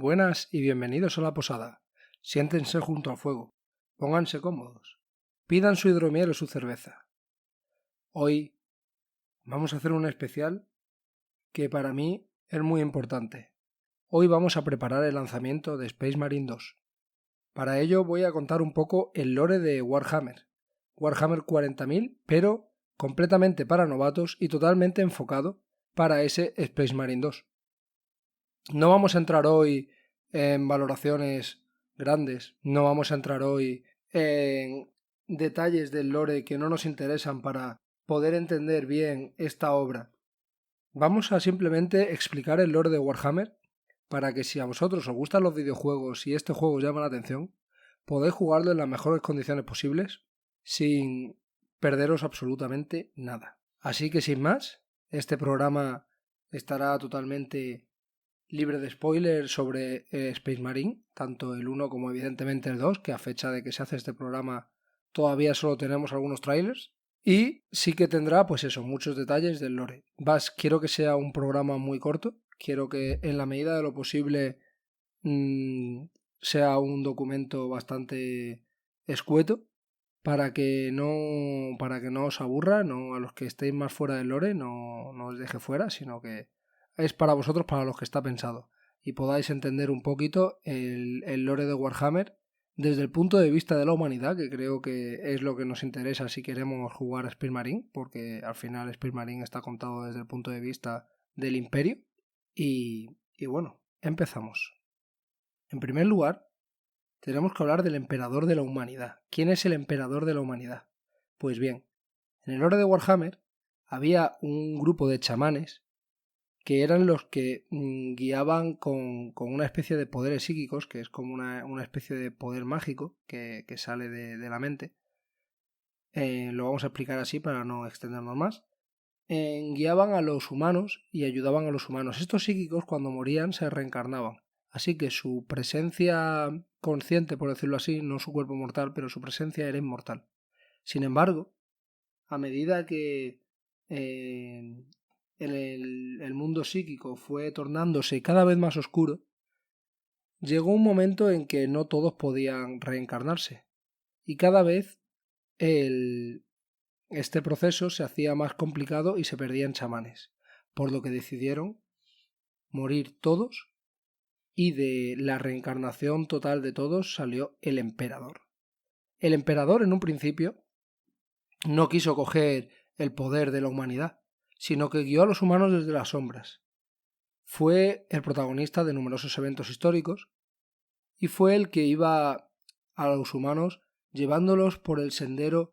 Buenas y bienvenidos a la posada. Siéntense junto al fuego, pónganse cómodos, pidan su hidromiel o su cerveza. Hoy vamos a hacer un especial que para mí es muy importante. Hoy vamos a preparar el lanzamiento de Space Marine 2. Para ello voy a contar un poco el lore de Warhammer 40.000, pero completamente para novatos y totalmente enfocado para ese Space Marine 2. No vamos a entrar hoy en valoraciones grandes, no vamos a entrar hoy en detalles del lore que no nos interesan para poder entender bien esta obra. Vamos a simplemente explicar el lore de Warhammer para que si a vosotros os gustan los videojuegos y este juego os llama la atención, podéis jugarlo en las mejores condiciones posibles sin perderos absolutamente nada. Así que sin más, este programa estará totalmente libre de spoilers sobre Space Marine, tanto el 1 como evidentemente el 2, que a fecha de que se hace este programa todavía solo tenemos algunos trailers. Y sí que tendrá, pues eso, muchos detalles del lore. Quiero que sea un programa muy corto, quiero que en la medida de lo posible sea un documento bastante escueto para que no os aburra, no a los que estéis más fuera del lore no os deje fuera, sino que es para vosotros, para los que está pensado, y podáis entender un poquito el lore de Warhammer desde el punto de vista de la humanidad, que creo que es lo que nos interesa si queremos jugar a Space Marine, porque al final Space Marine está contado desde el punto de vista del Imperio. Y bueno, empezamos. En primer lugar, tenemos que hablar del emperador de la humanidad. ¿Quién es el emperador de la humanidad? Pues bien, en el lore de Warhammer había un grupo de chamanes que eran los que guiaban con una especie de poderes psíquicos, que es como una especie de poder mágico que sale de la mente. Lo vamos a explicar así para no extendernos más. Guiaban a los humanos y ayudaban a los humanos. Estos psíquicos, cuando morían, se reencarnaban. Así que su presencia consciente, por decirlo así, no su cuerpo mortal, pero su presencia era inmortal. Sin embargo, a medida que el mundo psíquico fue tornándose cada vez más oscuro, llegó un momento en que no todos podían reencarnarse. Y cada vez este proceso se hacía más complicado y se perdían chamanes. Por lo que decidieron morir todos, y de la reencarnación total de todos salió el emperador. El emperador en un principio no quiso coger el poder de la humanidad, sino que guió a los humanos desde las sombras. Fue el protagonista de numerosos eventos históricos y fue el que iba a los humanos llevándolos por el sendero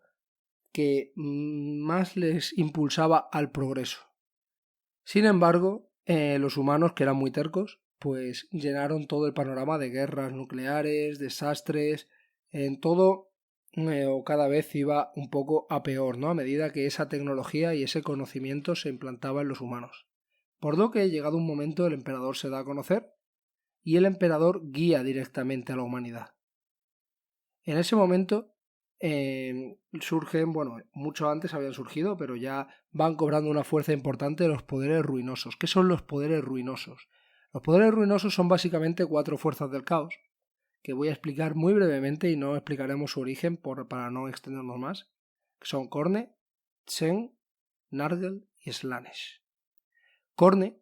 que más les impulsaba al progreso. Sin embargo, los humanos, que eran muy tercos, pues llenaron todo el panorama de guerras nucleares, desastres, en todo, o cada vez iba un poco a peor, ¿no? A medida que esa tecnología y ese conocimiento se implantaba en los humanos. Por lo que, llegado un momento, el emperador se da a conocer y el emperador guía directamente a la humanidad. En ese momento surgen, bueno, mucho antes habían surgido, pero ya van cobrando una fuerza importante los poderes ruinosos. ¿Qué son los poderes ruinosos? Los poderes ruinosos son básicamente 4 fuerzas del caos, que voy a explicar muy brevemente y no explicaremos su origen para no extendernos más, que son Khorne, Tsen, Nurgle y Slaanesh. Khorne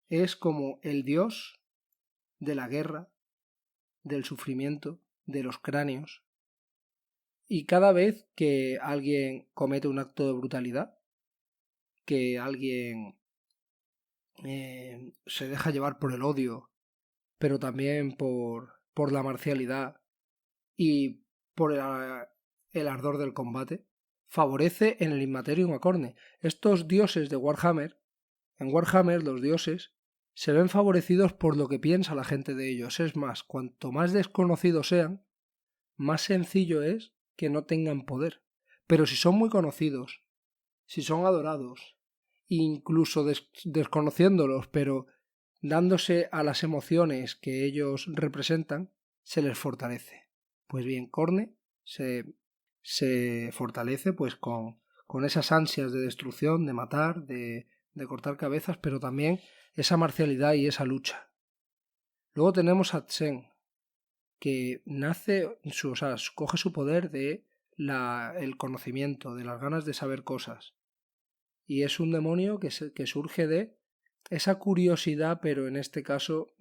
es como el dios de la guerra, del sufrimiento, de los cráneos. Y cada vez que alguien comete un acto de brutalidad, que alguien se deja llevar por el odio, pero también por la marcialidad y por el ardor del combate, favorece en el Immaterium a Khorne. Estos dioses de Warhammer, en Warhammer los dioses se ven favorecidos por lo que piensa la gente de ellos. Es más, cuanto más desconocidos sean, más sencillo es que no tengan poder. Pero si son muy conocidos, si son adorados, incluso desconociéndolos, pero dándose a las emociones que ellos representan, se les fortalece. Pues bien, Khorne se fortalece pues con esas ansias de destrucción, de matar, de cortar cabezas, pero también esa marcialidad y esa lucha. Luego tenemos a Tsen, que coge su poder de el conocimiento, de las ganas de saber cosas. Y es un demonio que surge de esa curiosidad, pero en este caso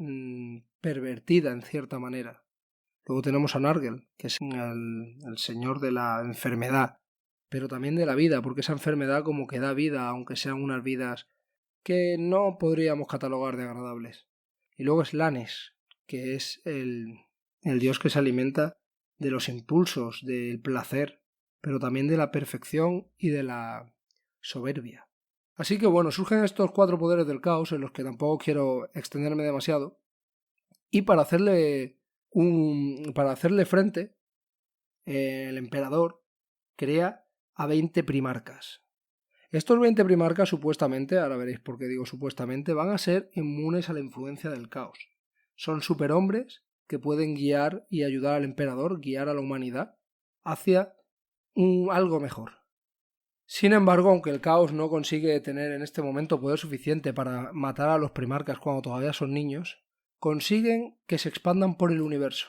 pervertida en cierta manera. Luego tenemos a Nargel, que es el señor de la enfermedad, pero también de la vida, porque esa enfermedad como que da vida, aunque sean unas vidas que no podríamos catalogar de agradables. Y luego es Lanes, que es el dios que se alimenta de los impulsos, del placer, pero también de la perfección y de la soberbia. Así que bueno, surgen estos 4 poderes del caos, en los que tampoco quiero extenderme demasiado, y para hacerle frente, el emperador crea a 20 primarcas. Estos 20 primarcas supuestamente, ahora veréis por qué digo supuestamente, van a ser inmunes a la influencia del caos. Son superhombres que pueden guiar y ayudar al emperador, guiar a la humanidad hacia algo mejor. Sin embargo, aunque el caos no consigue tener en este momento poder suficiente para matar a los primarcas cuando todavía son niños, consiguen que se expandan por el universo.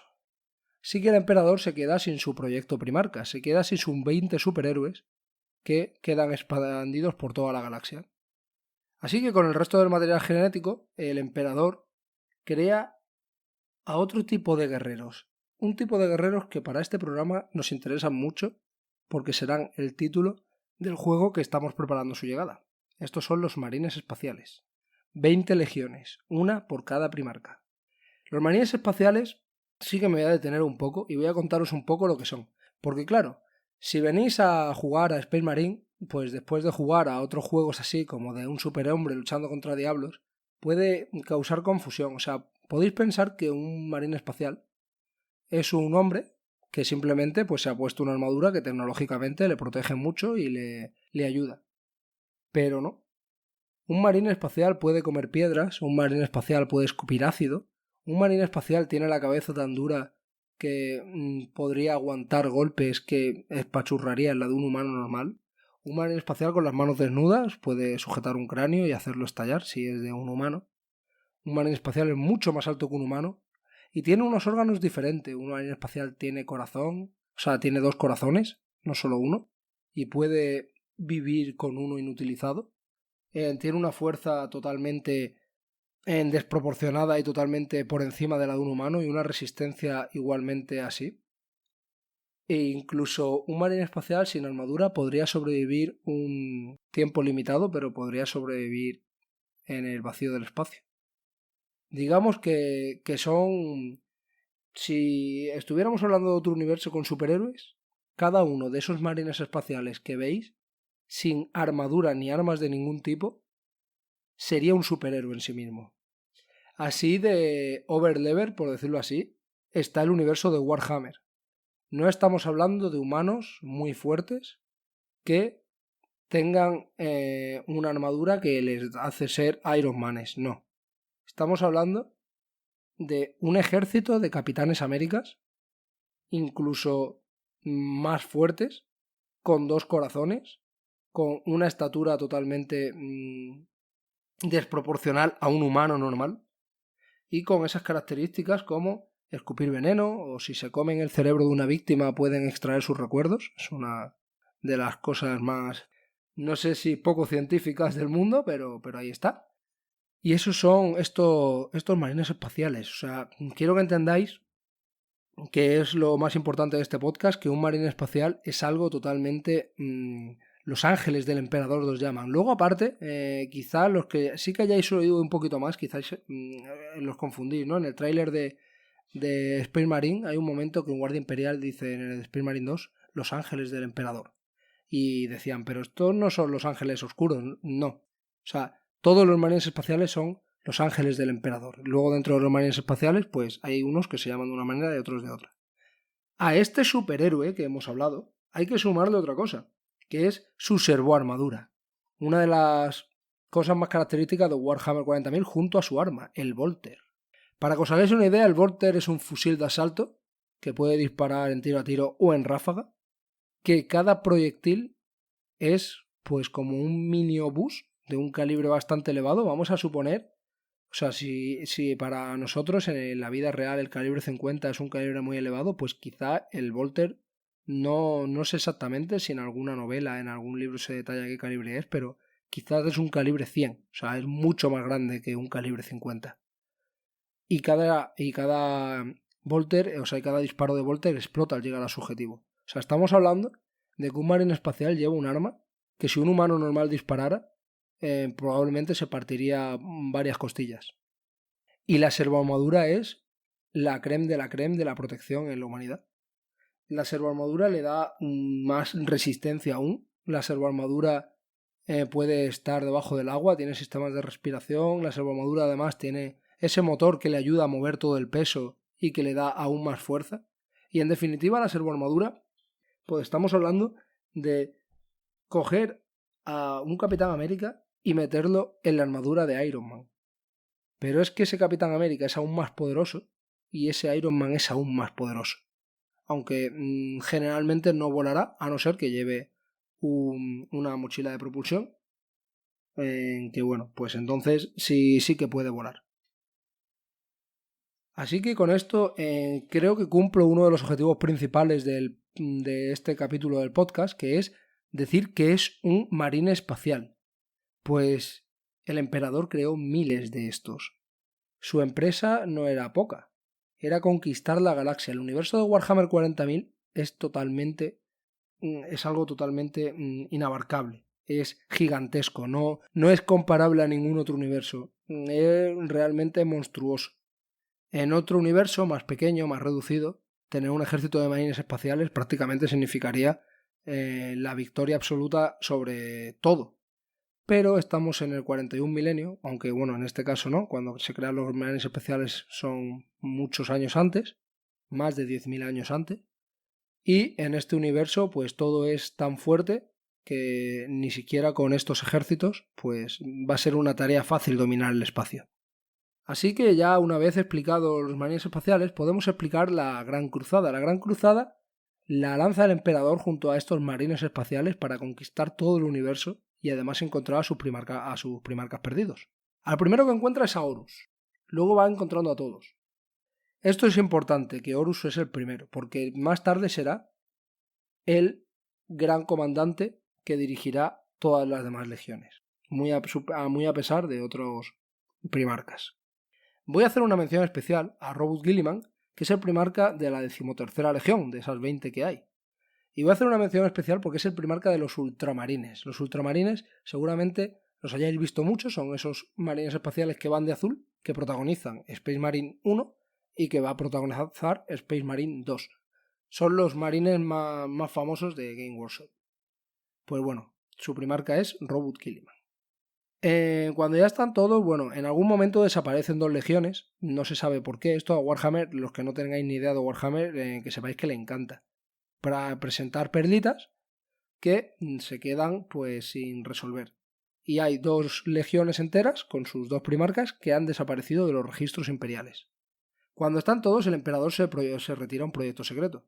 Así que el emperador se queda sin su proyecto primarca, se queda sin sus 20 superhéroes que quedan expandidos por toda la galaxia. Así que con el resto del material genético, el emperador crea a otro tipo de guerreros. Un tipo de guerreros que para este programa nos interesan mucho porque serán el título del juego que estamos preparando su llegada. Estos son los marines espaciales. 20 legiones, una por cada primarca. Los marines espaciales sí que me voy a detener un poco y voy a contaros un poco lo que son. Porque claro, si venís a jugar a Space Marine, pues después de jugar a otros juegos así como de un superhombre luchando contra diablos, puede causar confusión. O sea, podéis pensar que un marine espacial es un hombre que simplemente pues, se ha puesto una armadura que tecnológicamente le protege mucho y le ayuda. Pero no. Un marine espacial puede comer piedras, un marine espacial puede escupir ácido, un marine espacial tiene la cabeza tan dura que podría aguantar golpes que espachurrarían la de un humano normal. Un marine espacial con las manos desnudas puede sujetar un cráneo y hacerlo estallar si es de un humano. Un marine espacial es mucho más alto que un humano y tiene unos órganos diferentes. Un marine espacial tiene corazón, o sea, tiene 2 corazones, no solo uno, y puede vivir con uno inutilizado. Tiene una fuerza totalmente desproporcionada y totalmente por encima de la de un humano y una resistencia igualmente así. E incluso un marine espacial sin armadura podría sobrevivir un tiempo limitado, pero podría sobrevivir en el vacío del espacio. Digamos que son... Si estuviéramos hablando de otro universo con superhéroes, cada uno de esos marines espaciales que veis, sin armadura ni armas de ningún tipo, sería un superhéroe en sí mismo. Así de overlevel, por decirlo así, está el universo de Warhammer. No estamos hablando de humanos muy fuertes que tengan una armadura que les hace ser Iron Manes, no. Estamos hablando de un ejército de Capitanes Américas, incluso más fuertes, con 2 corazones, con una estatura totalmente desproporcional a un humano normal, y con esas características como escupir veneno, o si se comen el cerebro de una víctima pueden extraer sus recuerdos. Es una de las cosas más, no sé si poco científicas del mundo, pero ahí está. Y esos son estos marines espaciales. O sea, quiero que entendáis que es lo más importante de este podcast, que un marine espacial es algo totalmente... los ángeles del emperador los llaman. Luego, aparte, quizá los que sí que hayáis oído un poquito más, quizás los confundís, ¿no? En el tráiler de Space Marine hay un momento que un guardia imperial dice en el Space Marine 2 los ángeles del emperador. Y decían, pero estos no son los ángeles oscuros, no. O sea, todos los marines espaciales son los ángeles del emperador. Luego dentro de los marines espaciales, pues hay unos que se llaman de una manera y otros de otra. A este superhéroe que hemos hablado, hay que sumarle otra cosa, que es su servoarmadura. Una de las cosas más características de Warhammer 40.000 junto a su arma, el Volter. Para que os hagáis una idea, el Volter es un fusil de asalto que puede disparar en tiro a tiro o en ráfaga, que cada proyectil es pues como un mini obús de un calibre bastante elevado, vamos a suponer. O sea, si para nosotros en la vida real el calibre 50 es un calibre muy elevado, pues quizá el Volter, no sé exactamente si en alguna novela, en algún libro se detalla qué calibre es, pero quizás es un calibre 100, o sea, es mucho más grande que un calibre 50. Y cada Volter, o sea, cada disparo de Volter explota al llegar a su objetivo. O sea, estamos hablando de que un marine espacial lleva un arma que si un humano normal disparara, probablemente se partiría varias costillas. Y la servoarmadura es la creme de la protección en la humanidad. La servoarmadura le da más resistencia aún. La servoarmadura puede estar debajo del agua, tiene sistemas de respiración. La servoarmadura además tiene ese motor que le ayuda a mover todo el peso y que le da aún más fuerza. Y en definitiva, la servoarmadura, pues estamos hablando de coger a un Capitán América y meterlo en la armadura de Iron Man. Pero es que ese Capitán América es aún más poderoso y ese Iron Man es aún más poderoso. Aunque generalmente no volará, a no ser que lleve una mochila de propulsión, que bueno, pues entonces sí que puede volar. Así que con esto creo que cumplo uno de los objetivos principales de este capítulo del podcast, que es decir que es un marine espacial. Pues el emperador creó miles de estos. Su empresa no era poca, era conquistar la galaxia. El universo de Warhammer 40.000 es algo totalmente inabarcable. Es gigantesco, no es comparable a ningún otro universo. Es realmente monstruoso. En otro universo más pequeño, más reducido, tener un ejército de marines espaciales prácticamente significaría la victoria absoluta sobre todo. Pero estamos en el 41 milenio, aunque bueno, en este caso no, cuando se crean los marines especiales son muchos años antes, más de 10.000 años antes, y en este universo pues todo es tan fuerte que ni siquiera con estos ejércitos pues va a ser una tarea fácil dominar el espacio. Así que ya una vez explicado los marines espaciales podemos explicar la Gran Cruzada. La Gran Cruzada la lanza el emperador junto a estos marines espaciales para conquistar todo el universo y además encontrar a sus primarcas perdidos. Al primero que encuentra es a Horus, luego va encontrando a todos. Esto es importante, que Horus es el primero, porque más tarde será el gran comandante que dirigirá todas las demás legiones, muy a pesar de otros primarcas. Voy a hacer una mención especial a Robert Guilliman, que es el primarca de la 13ª legión, de esas 20 que hay. Y voy a hacer una mención especial porque es el primarca de los ultramarines. Los ultramarines seguramente los hayáis visto mucho, son esos marines espaciales que van de azul, que protagonizan Space Marine 1 y que va a protagonizar Space Marine 2. Son los marines más famosos de Game Workshop. Pues bueno, su primarca es Robert Guilliman. Cuando ya están todos, bueno, en algún momento desaparecen 2 legiones, no se sabe por qué. Esto a Warhammer, los que no tengáis ni idea de Warhammer, que sepáis que le encanta. Para presentar perlitas que se quedan pues sin resolver. Y hay 2 legiones enteras con sus 2 primarcas que han desaparecido de los registros imperiales. Cuando están todos, el emperador se retira a un proyecto secreto.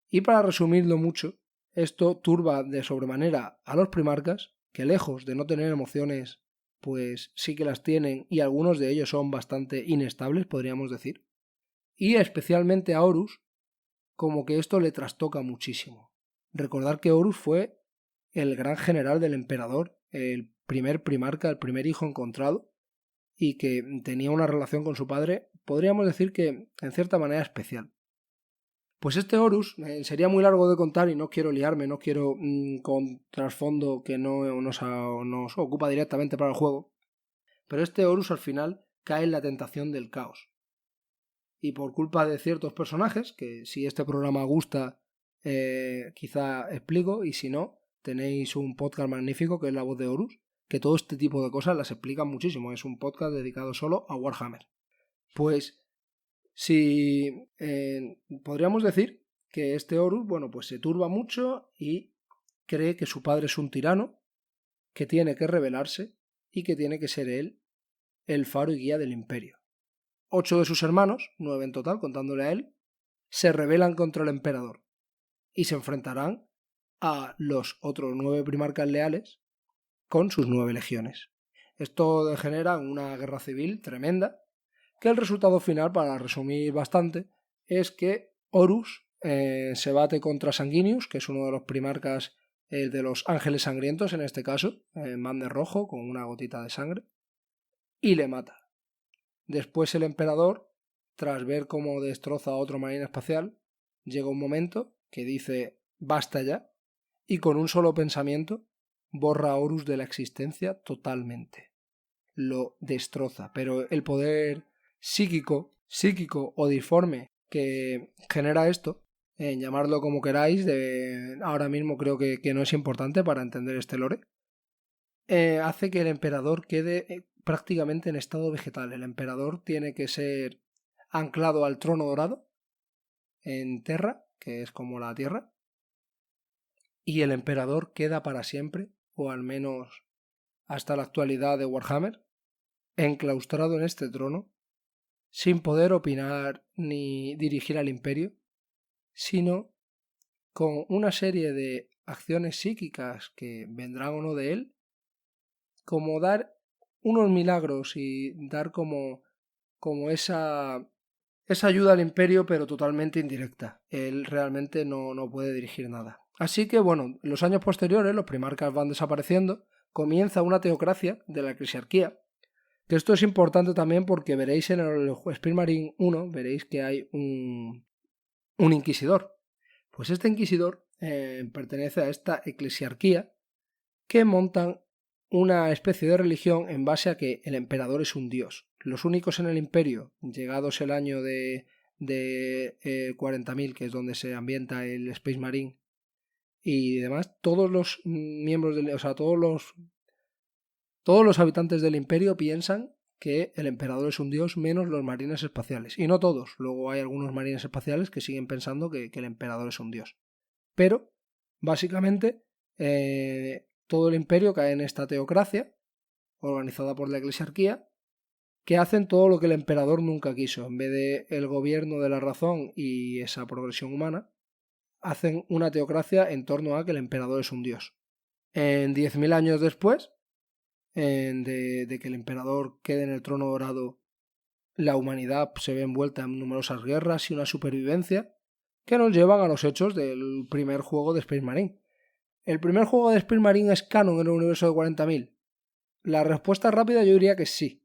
Y para resumirlo mucho, esto turba de sobremanera a los primarcas, que lejos de no tener emociones, pues sí que las tienen y algunos de ellos son bastante inestables, podríamos decir. Y especialmente a Horus, como que esto le trastoca muchísimo. Recordar que Horus fue el gran general del emperador, el primer primarca, el primer hijo encontrado, y que tenía una relación con su padre, podríamos decir que en cierta manera especial. Pues este Horus sería muy largo de contar y no quiero liarme, no quiero con trasfondo que no nos ocupa directamente para el juego, pero este Horus al final cae en la tentación del caos. Y por culpa de ciertos personajes, que si este programa gusta, quizá explico, y si no, tenéis un podcast magnífico que es La Voz de Horus, que todo este tipo de cosas las explican muchísimo. Es un podcast dedicado solo a Warhammer. Pues si podríamos decir que este Horus, bueno, pues se turba mucho y cree que su padre es un tirano, que tiene que rebelarse y que tiene que ser él el faro y guía del imperio. 8 de sus hermanos, 9 en total, contándole a él, se rebelan contra el emperador y se enfrentarán a los otros 9 primarcas leales con sus 9 legiones. Esto degenera en una guerra civil tremenda, que el resultado final, para resumir bastante, es que Horus se bate contra Sanguinius, que es uno de los primarcas de los ángeles sangrientos en este caso, man de rojo con una gotita de sangre, y le mata. Después el emperador, tras ver cómo destroza a otro marine espacial, llega un momento que dice basta ya, y con un solo pensamiento borra a Horus de la existencia totalmente. Lo destroza, pero el poder psíquico o disforme que genera esto, llamarlo como queráis, ahora mismo creo que no es importante para entender este lore, hace que el emperador quede prácticamente en estado vegetal. El emperador tiene que ser anclado al trono dorado en Terra, que es como la Tierra, y el emperador queda para siempre, o al menos hasta la actualidad de Warhammer, enclaustrado en este trono, sin poder opinar ni dirigir al imperio, sino con una serie de acciones psíquicas que vendrán o no de él, como dar unos milagros y dar como esa ayuda al imperio, pero totalmente indirecta. Él realmente no puede dirigir nada. Así que bueno, los años posteriores los primarcas van desapareciendo, comienza una teocracia de la eclesiarquía, que esto es importante también porque veréis en el Space Marine 1, veréis que hay un inquisidor. Pues este inquisidor pertenece a esta eclesiarquía que montan una especie de religión en base a que el emperador es un dios. Los únicos en el imperio, llegados el año de 40.000, que es donde se ambienta el Space Marine y demás, todos los miembros del, o sea, todos los habitantes del imperio piensan que el emperador es un dios, menos los marines espaciales. Y no todos, luego hay algunos marines espaciales que siguen pensando que el emperador es un dios. Pero, básicamente, todo el imperio cae en esta teocracia, organizada por la eclesiarquía, que hacen todo lo que el emperador nunca quiso. En vez de el gobierno de la razón y esa progresión humana, hacen una teocracia en torno a que el emperador es un dios. En 10.000 años después de que el emperador quede en el trono dorado, la humanidad se ve envuelta en numerosas guerras y una supervivencia que nos llevan a los hechos del primer juego de Space Marine. ¿El primer juego de Space Marine es canon en el universo de 40.000? La respuesta rápida yo diría que sí.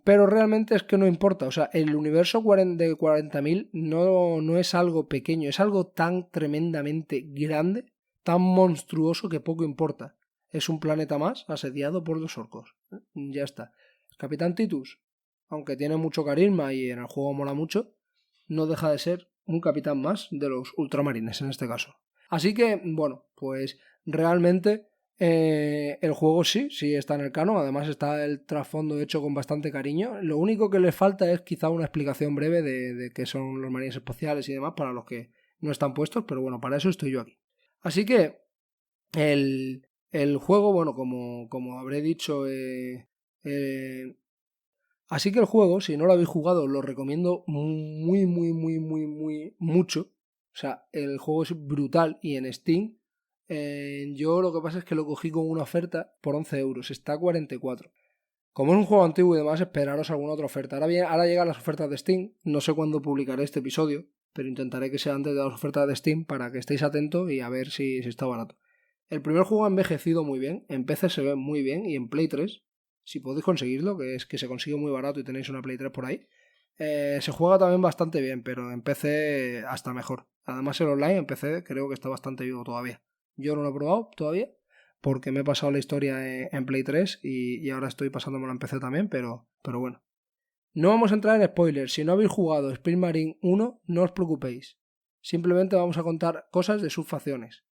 Pero realmente es que no importa. O sea, el universo de 40.000 no es algo pequeño, es algo tan tremendamente grande, tan monstruoso que poco importa. Es un planeta más asediado por los orcos. Ya está. Capitán Titus, aunque tiene mucho carisma y en el juego mola mucho, no deja de ser un capitán más de los ultramarines en este caso. Así que, bueno, pues realmente el juego sí está en el canon, además está el trasfondo hecho con bastante cariño. Lo único que le falta es quizá una explicación breve de qué son los marines espaciales y demás para los que no están puestos, pero bueno, para eso estoy yo aquí. Así que el juego, bueno, como habré dicho, así que el juego, si no lo habéis jugado, lo recomiendo muy mucho. O sea, el juego es brutal y en Steam yo lo que pasa es que lo cogí con una oferta por 11 euros, está a 44. Como es un juego antiguo y demás, esperaros alguna otra oferta. Ahora llegan las ofertas de Steam, no sé cuándo publicaré este episodio, pero intentaré que sea antes de las ofertas de Steam para que estéis atentos y a ver si está barato. El primer juego ha envejecido muy bien, en PC se ve muy bien y en Play 3, si podéis conseguirlo, que es que se consigue muy barato y tenéis una Play 3 por ahí, se juega también bastante bien, pero en PC hasta mejor. Además el online en PC creo que está bastante vivo todavía. Yo no lo he probado todavía porque me he pasado la historia en Play 3 y ahora estoy pasándomelo en PC también, pero bueno. No vamos a entrar en spoilers. Si no habéis jugado Space Marine 1, no os preocupéis. Simplemente vamos a contar cosas de sus facciones.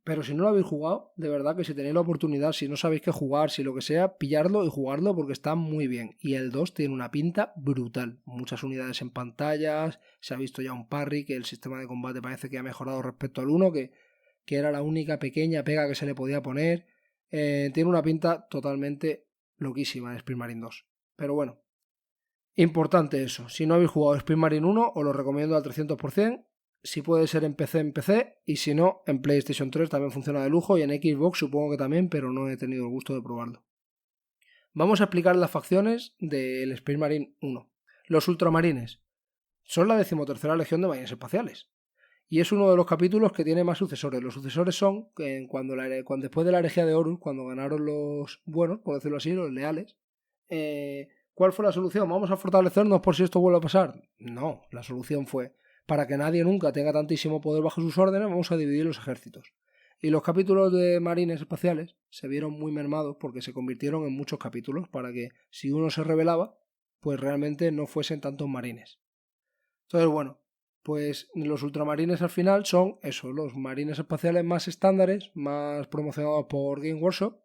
Pero si no lo habéis jugado, de verdad que si tenéis la oportunidad, si no sabéis qué jugar, si lo que sea, pillarlo y jugarlo porque está muy bien. Y el 2 tiene una pinta brutal. Muchas unidades en pantallas, se ha visto ya un parry, que el sistema de combate parece que ha mejorado respecto al 1, que era la única pequeña pega que se le podía poner. Tiene una pinta totalmente loquísima en Space Marine 2. Pero bueno, importante eso. Si no habéis jugado Space Marine 1, os lo recomiendo al 300%. Si puede ser en PC, y si no, en PlayStation 3 también funciona de lujo y en Xbox supongo que también, pero no he tenido el gusto de probarlo. Vamos a explicar las facciones del Space Marine 1. Los Ultramarines son la 13ª Legión de Marines Espaciales. Y es uno de los capítulos que tiene más sucesores. Los sucesores son cuando después de la herejía de Horus, cuando ganaron los buenos, por decirlo así, los leales. ¿Cuál fue la solución? ¿Vamos a fortalecernos por si esto vuelve a pasar? No, la solución fue, para que nadie nunca tenga tantísimo poder bajo sus órdenes, vamos a dividir los ejércitos. Y los capítulos de marines espaciales se vieron muy mermados porque se convirtieron en muchos capítulos para que si uno se rebelaba, pues realmente no fuesen tantos marines. Entonces, bueno, pues los ultramarines al final son eso, los marines espaciales más estándares, más promocionados por Game Workshop,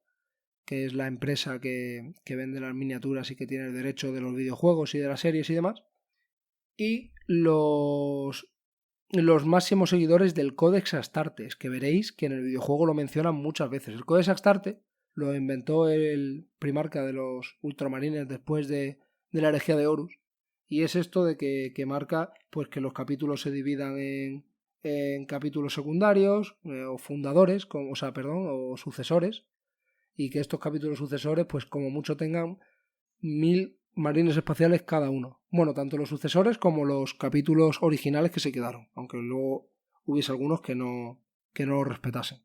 que es la empresa que vende las miniaturas y que tiene el derecho de los videojuegos y de las series y demás. Y los máximos seguidores del Codex Astartes, que veréis que en el videojuego lo mencionan muchas veces. El Codex Astartes lo inventó el primarca de los ultramarines después de la herejía de Horus, y es esto de que marca pues que los capítulos se dividan en capítulos secundarios o fundadores, o sucesores, y que estos capítulos sucesores pues como mucho tengan 1000 marines espaciales cada uno. Bueno, tanto los sucesores como los capítulos originales que se quedaron, aunque luego hubiese algunos que no lo respetasen.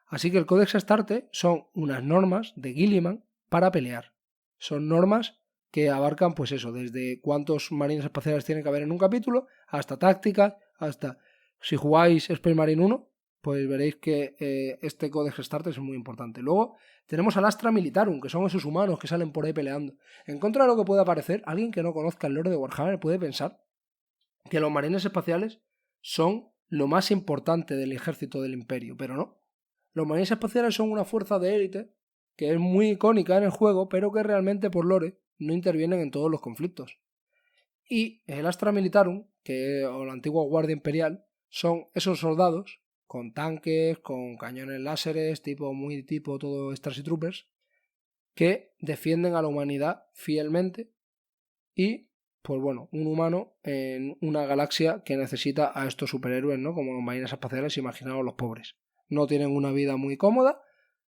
Así que el Codex Astarte son unas normas de Guilliman para pelear. Son normas que abarcan pues eso, desde cuántos marines espaciales tienen que haber en un capítulo, hasta tácticas, hasta si jugáis Space Marine 1, pues veréis que este Codex Astartes es muy importante. Luego tenemos al Astra Militarum, que son esos humanos que salen por ahí peleando. En contra de lo que pueda parecer, alguien que no conozca el lore de Warhammer puede pensar que los marines espaciales son lo más importante del ejército del Imperio, pero no. Los marines espaciales son una fuerza de élite que es muy icónica en el juego, pero que realmente por lore no intervienen en todos los conflictos. Y el Astra Militarum, o la antigua Guardia Imperial, son esos soldados con tanques, con cañones láseres, muy tipo todo Starship Troopers, que defienden a la humanidad fielmente y, pues bueno, un humano en una galaxia que necesita a estos superhéroes, ¿no? Como los marines espaciales, imaginaos los pobres. No tienen una vida muy cómoda,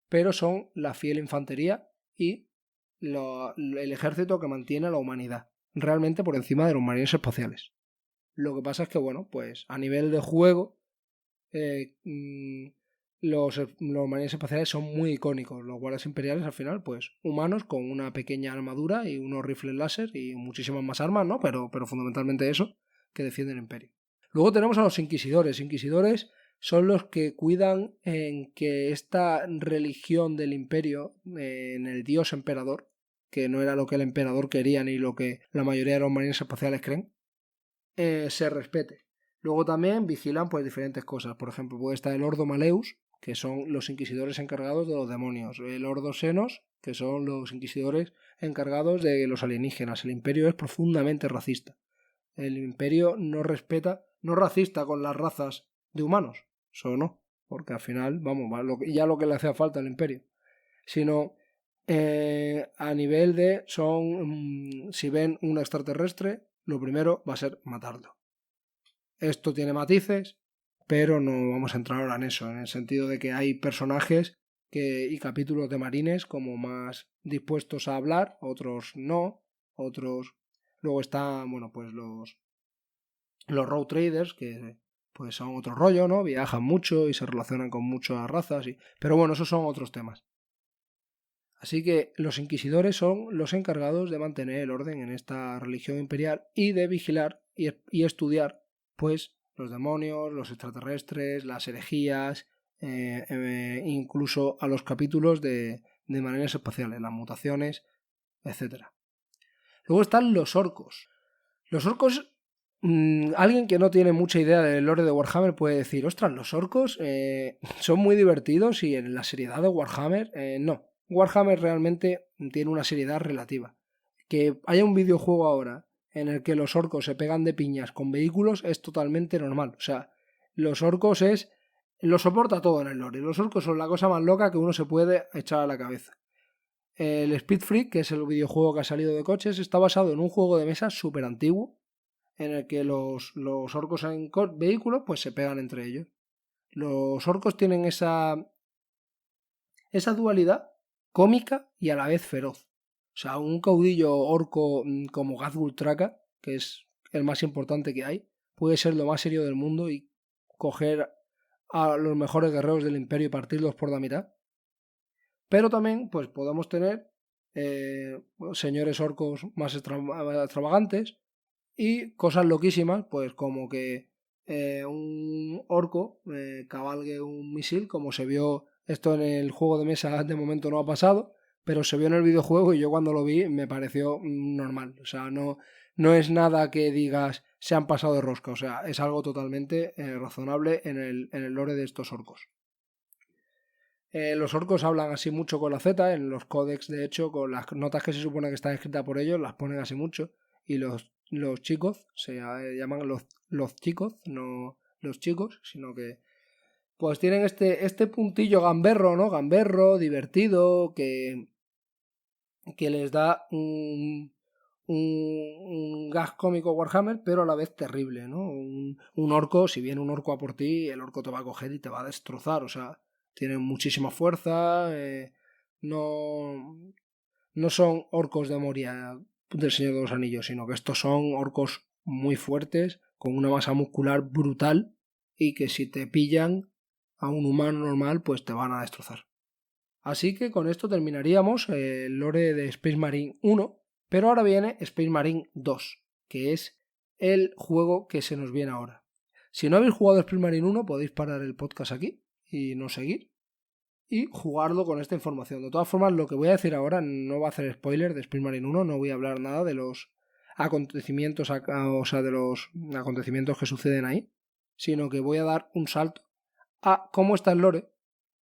pero son la fiel infantería y el ejército que mantiene a la humanidad, realmente por encima de los marines espaciales. Lo que pasa es que, bueno, pues a nivel de juego, los marines espaciales son muy icónicos. Los guardias imperiales, al final, pues humanos con una pequeña armadura y unos rifles láser y muchísimas más armas, ¿no? Pero fundamentalmente eso, que defienden el imperio. Luego tenemos a los inquisidores. Inquisidores son los que cuidan en que esta religión del imperio, en el dios emperador, que no era lo que el emperador quería ni lo que la mayoría de los marines espaciales creen, se respete. Luego también vigilan pues diferentes cosas. Por ejemplo, puede estar el Ordo Maleus, que son los inquisidores encargados de los demonios. El Ordo Xenos, que son los inquisidores encargados de los alienígenas. El imperio es profundamente racista. El imperio no racista con las razas de humanos. Eso no, porque al final, vamos, ya lo que le hacía falta al imperio. Sino a nivel de si ven un extraterrestre, lo primero va a ser matarlo. Esto tiene matices, pero no vamos a entrar ahora en eso, en el sentido de que hay personajes y capítulos de marines como más dispuestos a hablar, otros no, otros... Luego están, bueno, pues los road traders, que pues son otro rollo, ¿no? Viajan mucho y se relacionan con muchas razas, pero bueno, esos son otros temas. Así que los inquisidores son los encargados de mantener el orden en esta religión imperial y de vigilar y estudiar pues los demonios, los extraterrestres, las herejías, incluso a los capítulos de marines espaciales, las mutaciones, etc. Luego están los orcos. Los orcos, alguien que no tiene mucha idea del lore de Warhammer puede decir, ostras, los orcos son muy divertidos y en la seriedad de Warhammer, no. Warhammer realmente tiene una seriedad relativa. Que haya un videojuego ahora en el que los orcos se pegan de piñas con vehículos es totalmente normal. O sea, los orcos lo soporta todo en el lore. Los orcos son la cosa más loca que uno se puede echar a la cabeza. El Speed Freak, que es el videojuego que ha salido de coches, está basado en un juego de mesa súper antiguo en el que los orcos en vehículos pues se pegan entre ellos. Los orcos tienen esa dualidad cómica y a la vez feroz. O sea, un caudillo orco como Gazgul Traka, que es el más importante que hay, puede ser lo más serio del mundo y coger a los mejores guerreros del imperio y partirlos por la mitad. Pero también pues podemos tener señores orcos más extravagantes y cosas loquísimas, pues como que un orco cabalgue un misil, como se vio esto en el juego de mesa, de momento no ha pasado, pero se vio en el videojuego y yo cuando lo vi me pareció normal. O sea, no es nada que digas se han pasado de rosca, o sea, es algo totalmente razonable en el lore de estos orcos. Los orcos hablan así mucho con la Z, en los códex de hecho, con las notas que se supone que están escritas por ellos, las ponen así mucho, y los chicos se llaman los chicos, no los chicos, sino que pues tienen este puntillo gamberro, ¿no? Gamberro, divertido, que les da un gas cómico Warhammer, pero a la vez terrible, ¿no? Un orco, si viene un orco a por ti, el orco te va a coger y te va a destrozar, o sea, tienen muchísima fuerza, no son orcos de Moria del Señor de los Anillos, sino que estos son orcos muy fuertes, con una masa muscular brutal, y que si te pillan a un humano normal, pues te van a destrozar. Así que con esto terminaríamos el lore de Space Marine 1, pero ahora viene Space Marine 2, que es el juego que se nos viene ahora. Si no habéis jugado Space Marine 1, podéis parar el podcast aquí y no seguir y jugarlo con esta información. De todas formas, lo que voy a decir ahora no va a hacer spoiler de Space Marine 1, no voy a hablar nada de los acontecimientos, o sea, de los acontecimientos que suceden ahí, sino que voy a dar un salto a cómo está el lore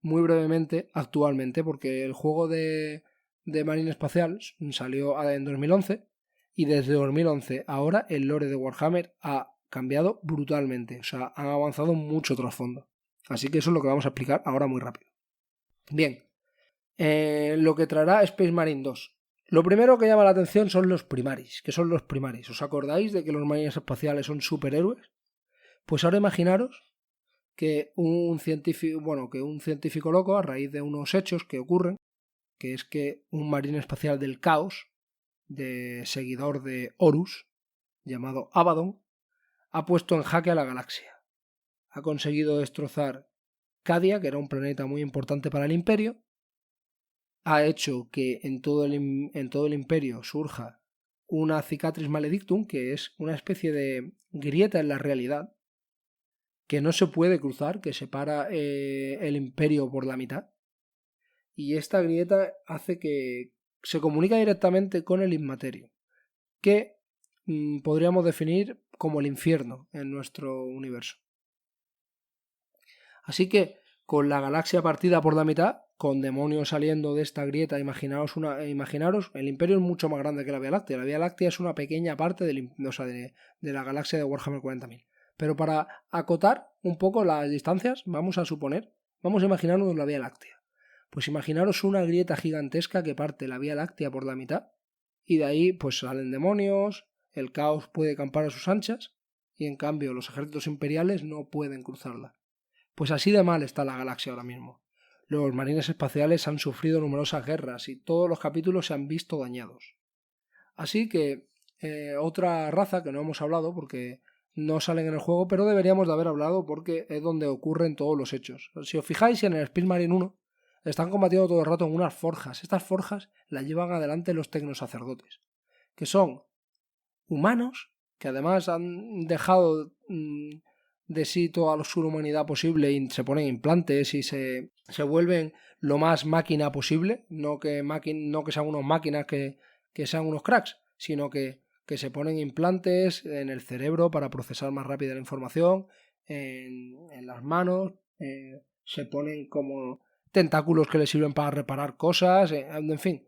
muy brevemente actualmente, porque el juego de Marine Espacial salió en 2011 y desde 2011 ahora el lore de Warhammer ha cambiado brutalmente, o sea, han avanzado mucho trasfondo. Así que eso es lo que vamos a explicar ahora muy rápido. Bien, lo que traerá Space Marine 2. Lo primero que llama la atención son los primaris. ¿Qué son los primaris? ¿Os acordáis de que los marines espaciales son superhéroes? Pues ahora imaginaros que un científico loco, a raíz de unos hechos que ocurren, que es que un marine espacial del caos, de seguidor de Horus, llamado Abaddon, ha puesto en jaque a la galaxia. Ha conseguido destrozar Cadia, que era un planeta muy importante para el Imperio, ha hecho que en todo el Imperio surja una Cicatrix Maledictum, que es una especie de grieta en la realidad, que no se puede cruzar, que separa el Imperio por la mitad. Y esta grieta hace que se comunica directamente con el Inmaterio, que podríamos definir como el infierno en nuestro universo. Así que, con la galaxia partida por la mitad, con demonios saliendo de esta grieta, imaginaros, el Imperio es mucho más grande que la Vía Láctea. La Vía Láctea es una pequeña parte de la galaxia de Warhammer 40.000. Pero para acotar un poco las distancias, vamos a imaginarnos la Vía Láctea. Pues imaginaros una grieta gigantesca que parte la Vía Láctea por la mitad, y de ahí pues salen demonios, el caos puede campar a sus anchas, y en cambio los ejércitos imperiales no pueden cruzarla. Pues así de mal está la galaxia ahora mismo. Los marines espaciales han sufrido numerosas guerras y todos los capítulos se han visto dañados. Así que otra raza que no hemos hablado porque no salen en el juego, pero deberíamos de haber hablado porque es donde ocurren todos los hechos. Si os fijáis en el Space Marine 1, están combatiendo todo el rato en unas forjas. Estas forjas las llevan adelante los tecnosacerdotes, que son humanos que además han dejado de sí toda la subhumanidad posible y se ponen implantes y se vuelven lo más máquina posible, no que sean unos máquinas que sean unos cracks, sino que se ponen implantes en el cerebro para procesar más rápido la información, en las manos, se ponen como tentáculos que les sirven para reparar cosas, en fin,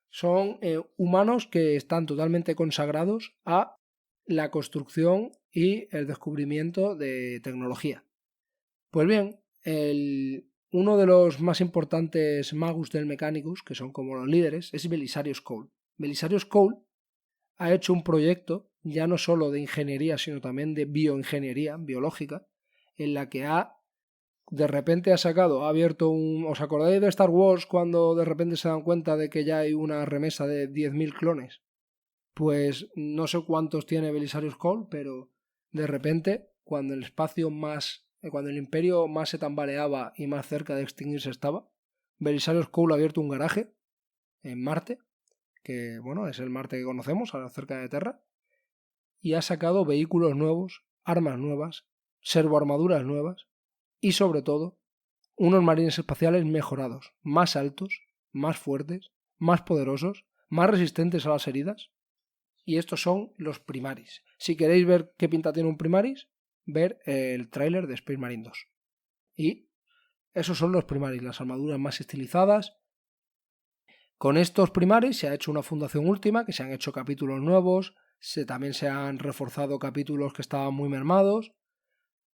son humanos que están totalmente consagrados a la construcción y el descubrimiento de tecnología. Pues bien, uno de los más importantes magus del Mechanicus, que son como los líderes, es Belisarius Cole. Belisarius Cole ha hecho un proyecto ya no solo de ingeniería, sino también de bioingeniería biológica, en la que ha de repente ha abierto ¿Os acordáis de Star Wars cuando de repente se dan cuenta de que ya hay una remesa de 10.000 clones? Pues no sé cuántos tiene Belisarius Cole, pero de repente, cuando el imperio más se tambaleaba y más cerca de extinguirse estaba, Belisarius Cole ha abierto un garaje en Marte, que bueno, es el Marte que conocemos, cerca de Terra, y ha sacado vehículos nuevos, armas nuevas, servoarmaduras nuevas y sobre todo unos marines espaciales mejorados, más altos, más fuertes, más poderosos, más resistentes a las heridas. Y estos son los Primaris. Si queréis ver qué pinta tiene un Primaris, ver el tráiler de Space Marine 2. Y esos son los Primaris, las armaduras más estilizadas. Con estos Primaris se ha hecho una fundación última, que se han hecho capítulos nuevos, también se han reforzado capítulos que estaban muy mermados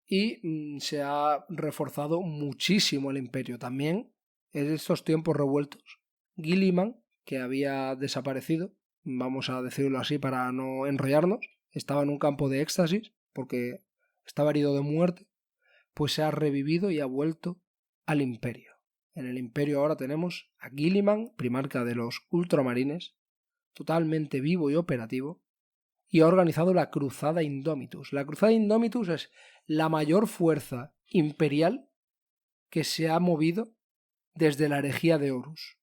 y se ha reforzado muchísimo el imperio. También en estos tiempos revueltos, Guilliman, que había desaparecido, vamos a decirlo así para no enrollarnos, estaba en un campo de éxtasis porque estaba herido de muerte, pues se ha revivido y ha vuelto al imperio. En el imperio ahora tenemos a Guilliman, primarca de los ultramarines, totalmente vivo y operativo, y ha organizado la Cruzada Indomitus. La Cruzada Indomitus es la mayor fuerza imperial que se ha movido desde la herejía de Horus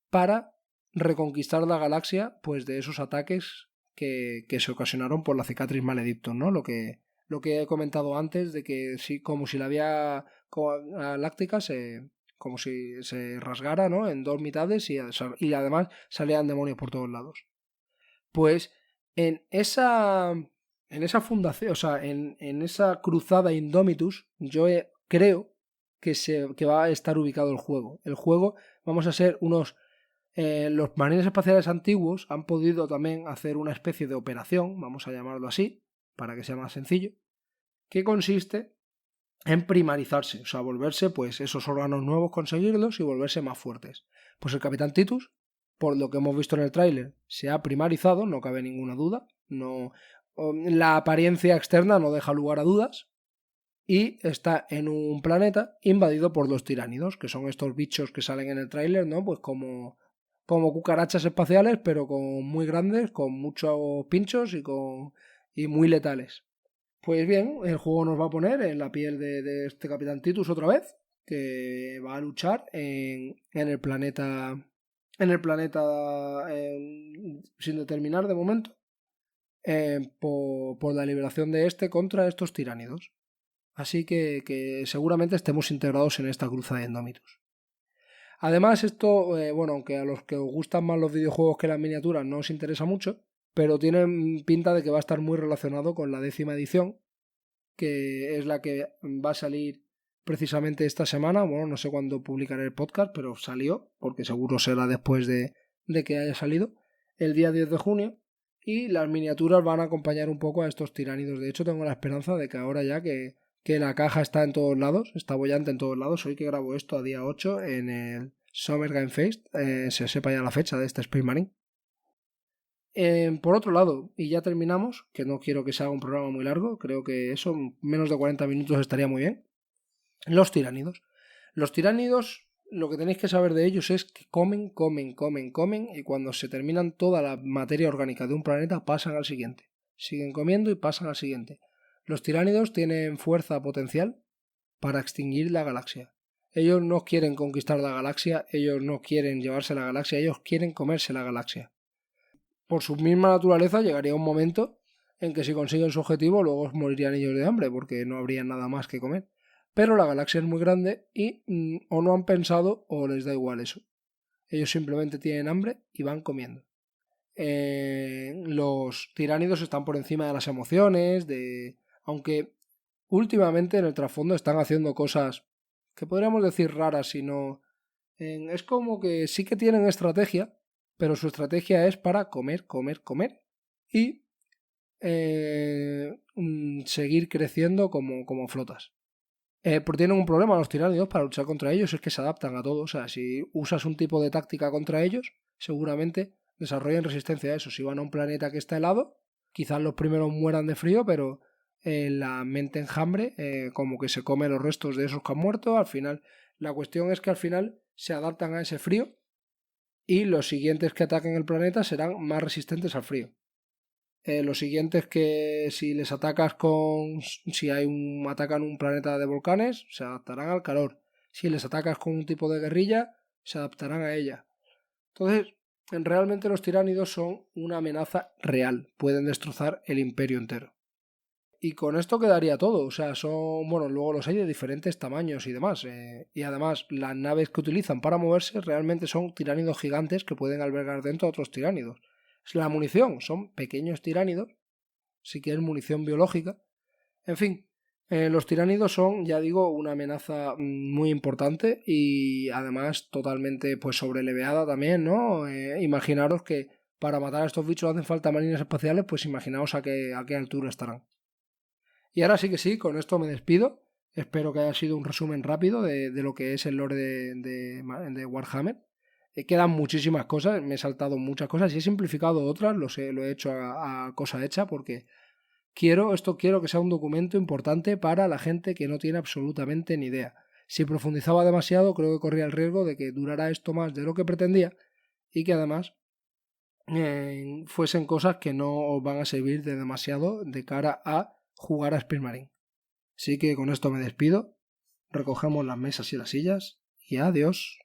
para reconquistar la galaxia pues de esos ataques que se ocasionaron por la Cicatrix Maledictum, ¿no? Lo que he comentado antes de que sí, como si la vía galáctica como si se rasgara, ¿no? En dos mitades y además salían demonios por todos lados. Pues en esa fundación, o sea, en esa cruzada Indomitus, yo creo que va a estar ubicado el juego. El juego vamos a ser los marines espaciales antiguos han podido también hacer una especie de operación, vamos a llamarlo así, para que sea más sencillo, que consiste en primarizarse, o sea, volverse, pues, esos órganos nuevos, conseguirlos y volverse más fuertes. Pues el Capitán Titus, por lo que hemos visto en el tráiler, se ha primarizado, no cabe ninguna duda, la apariencia externa no deja lugar a dudas, y está en un planeta invadido por los tiránidos, que son estos bichos que salen en el tráiler, ¿no? Pues como cucarachas espaciales, pero muy grandes, con muchos pinchos y muy letales. Pues bien, el juego nos va a poner en la piel de este Capitán Titus otra vez, que va a luchar en el planeta sin determinar de momento, por la liberación de este contra estos tiránidos. Así que seguramente estemos integrados en esta cruzada de Indomitus. Además, esto, bueno, aunque a los que os gustan más los videojuegos que las miniaturas no os interesa mucho, pero tienen pinta de que va a estar muy relacionado con la 10ª edición, que es la que va a salir precisamente esta semana. Bueno, no sé cuándo publicaré el podcast, pero salió, porque seguro será después de que haya salido, el día 10 de junio, y las miniaturas van a acompañar un poco a estos tiránidos. De hecho, tengo la esperanza de que ahora ya que la caja está en todos lados, está bollante en todos lados, hoy que grabo esto a día 8 en el Summer Game Fest, se sepa ya la fecha de este Space Marine. Por otro lado, y ya terminamos, que no quiero que se haga un programa muy largo, creo que eso, menos de 40 minutos estaría muy bien. Los tiránidos. Los tiránidos, lo que tenéis que saber de ellos es que comen, y cuando se terminan toda la materia orgánica de un planeta pasan al siguiente. Siguen comiendo y pasan al siguiente. Los tiránidos tienen fuerza potencial para extinguir la galaxia. Ellos no quieren conquistar la galaxia, ellos no quieren llevarse la galaxia, ellos quieren comerse la galaxia. Por su misma naturaleza llegaría un momento en que si consiguen su objetivo luego morirían ellos de hambre porque no habría nada más que comer. Pero la galaxia es muy grande y o no han pensado o les da igual eso. Ellos simplemente tienen hambre y van comiendo. Los tiránidos están por encima de las emociones, aunque últimamente en el trasfondo están haciendo cosas que podríamos decir raras, sino es como que sí que tienen estrategia, pero su estrategia es para comer y seguir creciendo como flotas. Pero tienen un problema los tiránidos para luchar contra ellos, es que se adaptan a todo. O sea, si usas un tipo de táctica contra ellos, seguramente desarrollen resistencia a eso. Si van a un planeta que está helado, quizás los primeros mueran de frío, pero la mente enjambre, como que se come los restos de esos que han muerto. Al final, la cuestión es que al final se adaptan a ese frío y los siguientes que ataquen el planeta serán más resistentes al frío. Los siguientes que si les atacas si atacan un planeta de volcanes, se adaptarán al calor. Si les atacas con un tipo de guerrilla, se adaptarán a ella. Entonces, realmente los tiránidos son una amenaza real, pueden destrozar el imperio entero. Y con esto quedaría todo, o sea, luego los hay de diferentes tamaños y demás. Y además, las naves que utilizan para moverse realmente son tiránidos gigantes que pueden albergar dentro a otros tiránidos. La munición son pequeños tiránidos, si quieres munición biológica. En fin, los tiránidos son, ya digo, una amenaza muy importante y además totalmente pues sobreleveada también, ¿no? Imaginaros que para matar a estos bichos hacen falta marines espaciales, pues imaginaos a qué altura estarán. Y ahora sí que sí, con esto me despido. Espero que haya sido un resumen rápido de lo que es el lore de Warhammer. Quedan muchísimas cosas, me he saltado muchas cosas y he simplificado otras, lo he hecho a cosa hecha porque quiero que sea un documento importante para la gente que no tiene absolutamente ni idea. Si profundizaba demasiado, creo que corría el riesgo de que durara esto más de lo que pretendía y que además fuesen cosas que no os van a servir de demasiado de cara a jugar a Space Marine. Así que con esto me despido, recogemos las mesas y las sillas y adiós.